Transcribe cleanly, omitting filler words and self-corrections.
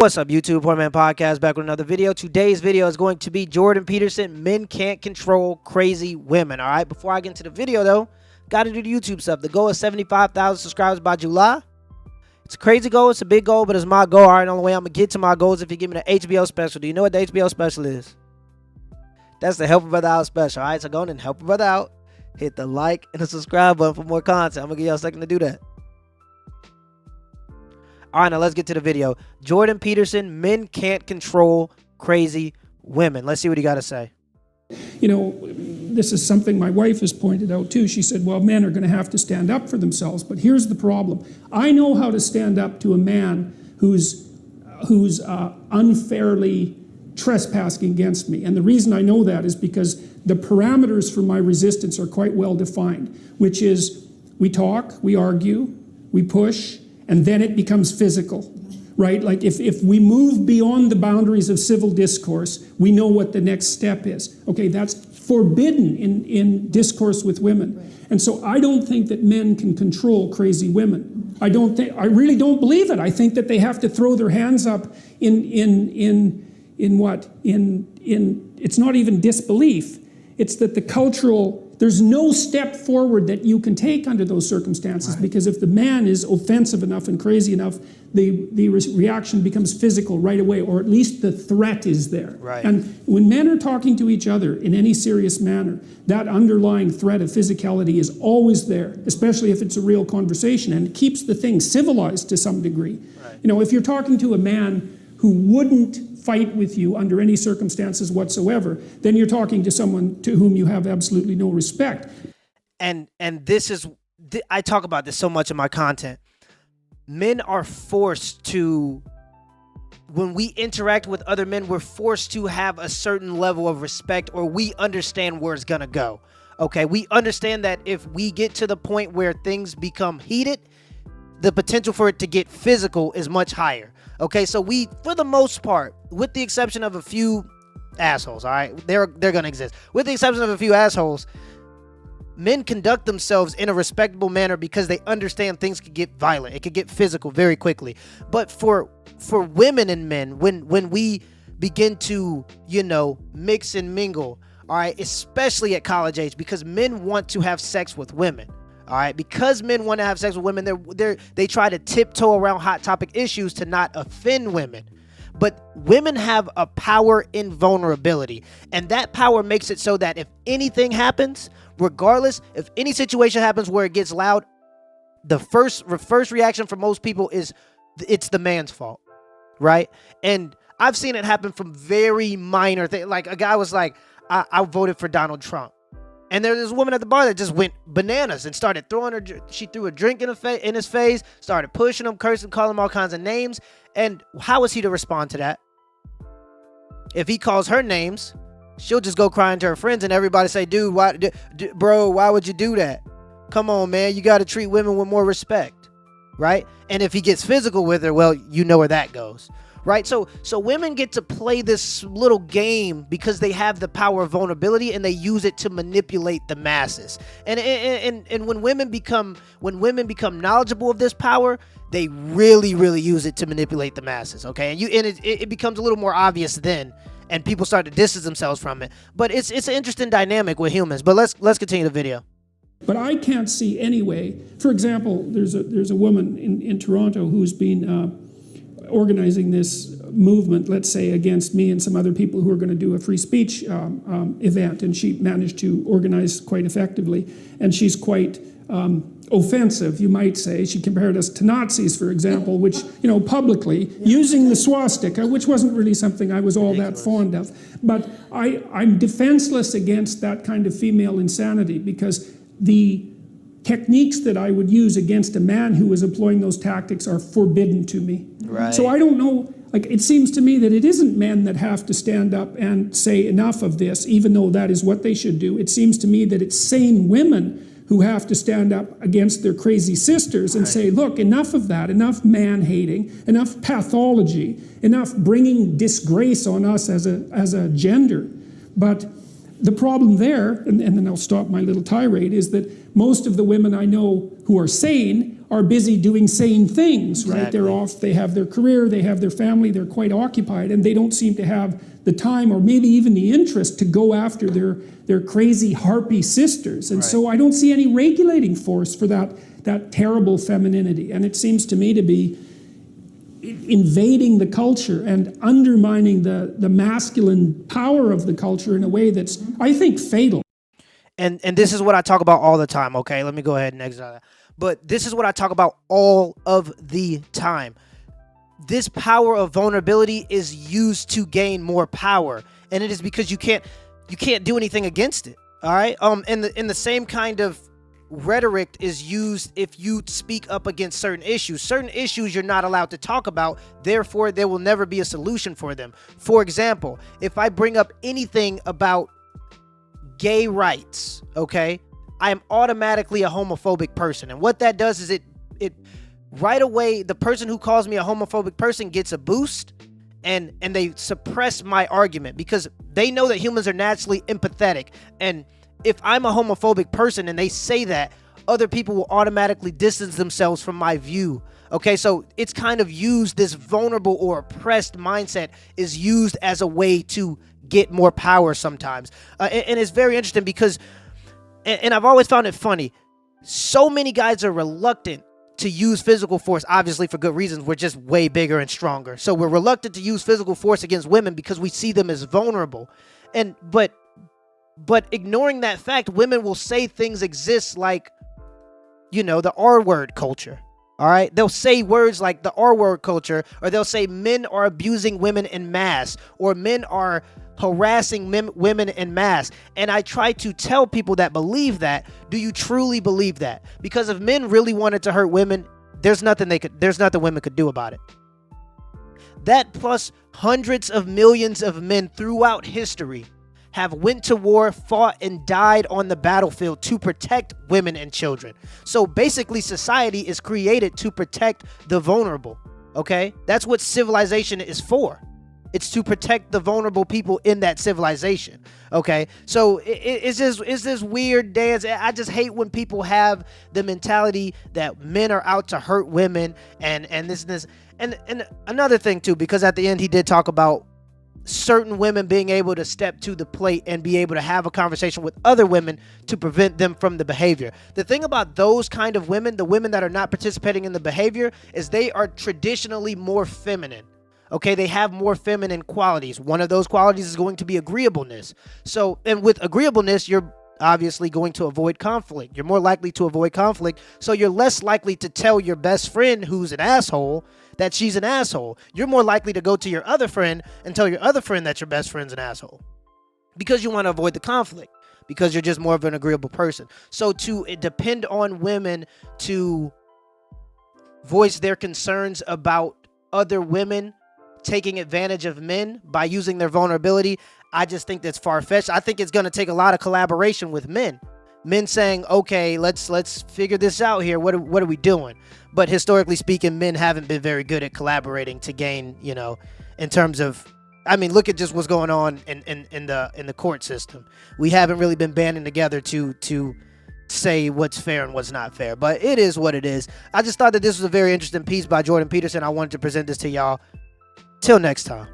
What's up, YouTube? Poor Man Podcast back with another video. Today's video is going to be Jordan Peterson, Men Can't Control Crazy Women. All right, before I get into the video, though, got to do the YouTube stuff. The goal is 75,000 subscribers by July. It's a crazy goal. It's a big goal, but it's my goal. All right, the only way I'm going to get to my goal is if you give me the HBO special. Do you know what the HBO special is? That's the Help a Brother Out special. All right, so go on and help a brother out. Hit the like and the subscribe button for more content. I'm going to give y'all a second to do that. All right, now let's get to the video. Jordan Peterson, Men Can't Control Crazy Women. Let's see what he got to say. You know, this is something my wife has pointed out too. She said, well, men are going to have to stand up for themselves. But here's the problem. I know how to stand up to a man who's unfairly trespassing against me. And the reason I know that is because the parameters for my resistance are quite well defined, which is we talk, we argue, we push, and then it becomes physical, right? Like if we move beyond the boundaries of civil discourse, we know what the next step is. Okay, that's forbidden in discourse with women. Right. And so I don't think that men can control crazy women. I really don't believe it. I think that they have to throw their hands up in it's not even disbelief. It's that there's no step forward that you can take under those circumstances, right? Because if the man is offensive enough and crazy enough, the reaction becomes physical right away, or at least the threat is there. Right. And when men are talking to each other in any serious manner, that underlying threat of physicality is always there, especially if it's a real conversation, and it keeps the thing civilized to some degree. Right. You know, if you're talking to a man who wouldn't fight with you under any circumstances whatsoever, then you're talking to someone to whom you have absolutely no respect. And this is, I talk about this so much in my content. Men are forced to, when we interact with other men, we're forced to have a certain level of respect, or we understand where it's gonna go. Okay, we understand that if we get to the point where things become heated, the potential for it to get physical is much higher. Okay, so we, for the most part, with the exception of a few assholes, all right, they're gonna exist. With the exception of a few assholes, men conduct themselves in a respectable manner because they understand things could get violent. It could get physical very quickly. But for women and men, when we begin to, you know, mix and mingle, all right, especially at college age, because men want to have sex with women. All right, because men want to have sex with women, they try to tiptoe around hot topic issues to not offend women. But women have a power in vulnerability, and that power makes it so that if anything happens, regardless, if any situation happens where it gets loud, the first reaction for most people is it's the man's fault, right? And I've seen it happen from very minor things. Like a guy was like, I voted for Donald Trump. And there was this woman at the bar that just went bananas and started throwing she threw a drink in his face, started pushing him, cursing, calling him all kinds of names. And how is he to respond to that? If he calls her names, she'll just go crying to her friends and everybody say, dude, bro, why would you do that? Come on, man, you got to treat women with more respect, right? And if he gets physical with her, well, you know where that goes. Right, so women get to play this little game because they have the power of vulnerability and they use it to manipulate the masses. And when women become knowledgeable of this power, they really use it to manipulate the masses. Okay, and it becomes a little more obvious then, and people start to distance themselves from it. But it's an interesting dynamic with humans. But let's continue the video. But I can't see any way. For example, there's a woman in Toronto who's been organizing this movement, let's say, against me and some other people who are going to do a free speech event, and she managed to organize quite effectively, and she's quite offensive, you might say. She compared us to Nazis, for example, which, you know, publicly, using the swastika, which wasn't really something I was all that fond of. But I'm defenseless against that kind of female insanity, because the techniques that I would use against a man who was employing those tactics are forbidden to me. Right. So I don't know, like, it seems to me that it isn't men that have to stand up and say enough of this, even though that is what they should do. It seems to me that it's same women who have to stand up against their crazy sisters and say, look, enough of that, enough man-hating, enough pathology, enough bringing disgrace on us as a gender. But the problem there, and then I'll stop my little tirade, is that most of the women I know who are sane are busy doing sane things, right? Exactly. They're off, they have their career, they have their family, they're quite occupied, and they don't seem to have the time or maybe even the interest to go after their crazy harpy sisters. And so I don't see any regulating force for that terrible femininity. And it seems to me to be invading the culture and undermining the masculine power of the culture in a way that's, I think, fatal. And this is what I talk about all the time, okay? Let me go ahead and exit out of that. But this is what I talk about all of the time. This power of vulnerability is used to gain more power, and it is because you can't do anything against it. All right. And the same kind of rhetoric is used if you speak up against certain issues. Certain issues you're not allowed to talk about, therefore there will never be a solution for them. For example, if I bring up anything about gay rights, okay, I am automatically a homophobic person. And what that does is it right away, the person who calls me a homophobic person gets a boost, and they suppress my argument because they know that humans are naturally empathetic. And if I'm a homophobic person and they say that, other people will automatically distance themselves from my view. Okay, so it's kind of used, this vulnerable or oppressed mindset is used as a way to get more power sometimes. And it's very interesting because, and I've always found it funny, so many guys are reluctant to use physical force, obviously for good reasons. We're just way bigger and stronger. So we're reluctant to use physical force against women because we see them as vulnerable. And but ignoring that fact, women will say things exist like, you know, the R word culture. All right. They'll say words like the R word culture, or they'll say men are abusing women en masse, or men are harassing women en masse. And I try to tell people that believe that, do you truly believe that? Because if men really wanted to hurt women, there's nothing women could do about it. That plus hundreds of millions of men throughout history have went to war, fought, and died on the battlefield to protect women and children. So basically, society is created to protect the vulnerable, okay? That's what civilization is for. It's to protect the vulnerable people in that civilization, okay? So it's this weird dance. I just hate when people have the mentality that men are out to hurt women and this. And another thing, too, because at the end he did talk about certain women being able to step to the plate and be able to have a conversation with other women to prevent them from the behavior. The thing about those kind of women, the women that are not participating in the behavior, is they are traditionally more feminine. Okay, they have more feminine qualities. One of those qualities is going to be agreeableness. So, and with agreeableness, you're obviously going to avoid conflict. You're more likely to avoid conflict. So you're less likely to tell your best friend who's an asshole that she's an asshole. You're more likely to go to your other friend and tell your other friend that your best friend's an asshole because you want to avoid the conflict, because you're just more of an agreeable person. So to depend on women to voice their concerns about other women taking advantage of men by using their vulnerability, I just think that's far-fetched. I think it's going to take a lot of collaboration with men saying, okay, let's figure this out here. What are we doing? But historically speaking, men haven't been very good at collaborating to gain, you know, in terms of, I mean, look at just what's going on in the court system. We haven't really been banding together to say what's fair and what's not fair, but it is what it is. I just thought that this was a very interesting piece by Jordan Peterson. I wanted to present this to y'all. Till next time.